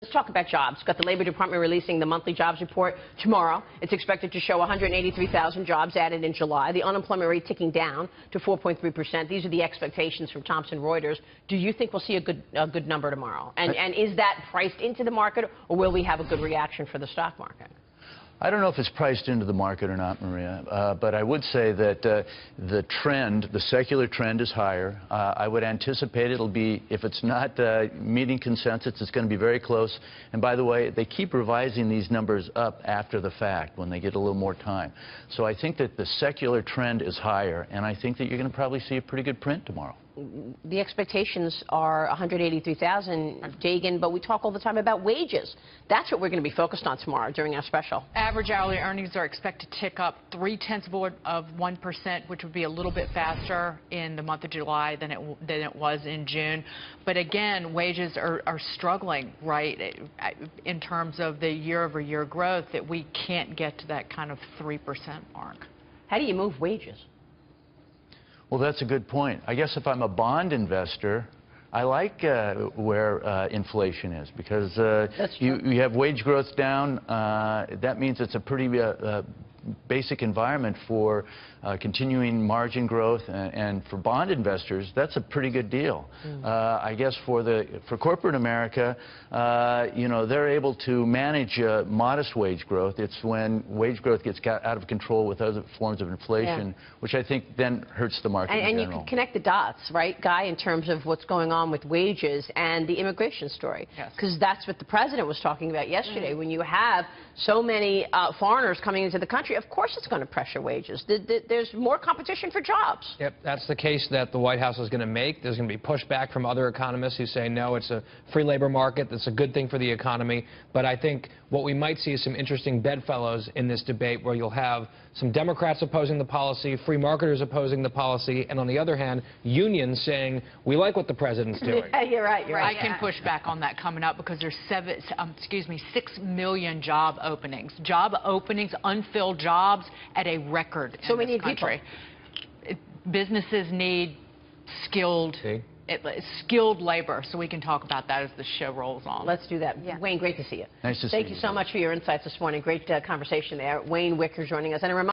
Let's talk about jobs. We've got the Labor Department releasing the monthly jobs report tomorrow. It's expected to show 183,000 jobs added in July. The unemployment rate ticking down to 4.3%. These are the expectations from Thomson Reuters. Do you think we'll see a good number tomorrow? And is that priced into the market, or will we have a good reaction for the stock market? I don't know if it's priced into the market or not, Maria, but I would say that the trend, the secular trend is higher. I would anticipate it'll be, if it's not meeting consensus, it's going to be very close. And by the way, they keep revising these numbers up after the fact when they get a little more time. So I think that the secular trend is higher, and I think that you're going to probably see a pretty good print tomorrow. The expectations are 183,000, Dagan, but we talk all the time about wages. That's what we're going to be focused on tomorrow during our special. Average hourly earnings are expected to tick up 0.3%, which would be a little bit faster in the month of July than it was in June. But again, wages are struggling, right, in terms of the year-over-year growth, that we can't get to that kind of 3% mark. How do you move wages? Well, that's a good point. I guess if I'm a bond investor, I like where inflation is, because you have wage growth down. That means it's a pretty basic environment for continuing margin growth, and for bond investors, that's a pretty good deal. I guess for corporate America, you know, they're able to manage modest wage growth. It's when wage growth gets out of control with other forms of inflation, which I think then hurts the market in general. And you can connect the dots, right, Guy, in terms of what's going on with wages and the immigration story. Because that's what the president was talking about yesterday. When you have so many foreigners coming into the country, of course it's going to pressure wages. There's more competition for jobs. Yep, that's the case that the White House is going to make. There's going to be pushback from other economists who say, no, it's a free labor market. That's a good thing for the economy. But I think what we might see is some interesting bedfellows in this debate, where you'll have some Democrats opposing the policy, free marketers opposing the policy, and on the other hand, unions saying, we like what the president's doing. Yeah, you're right. You're right. I can push back on that coming up, because there's 6 million job openings. Job openings, unfilled jobs at a record in this country. Businesses need skilled labor, so we can talk about that as the show rolls on. Let's do that. Wayne, great to see you. Nice to see you. Thank you so much for your insights this morning. Great conversation there. Wayne Wicker joining us. And a reminder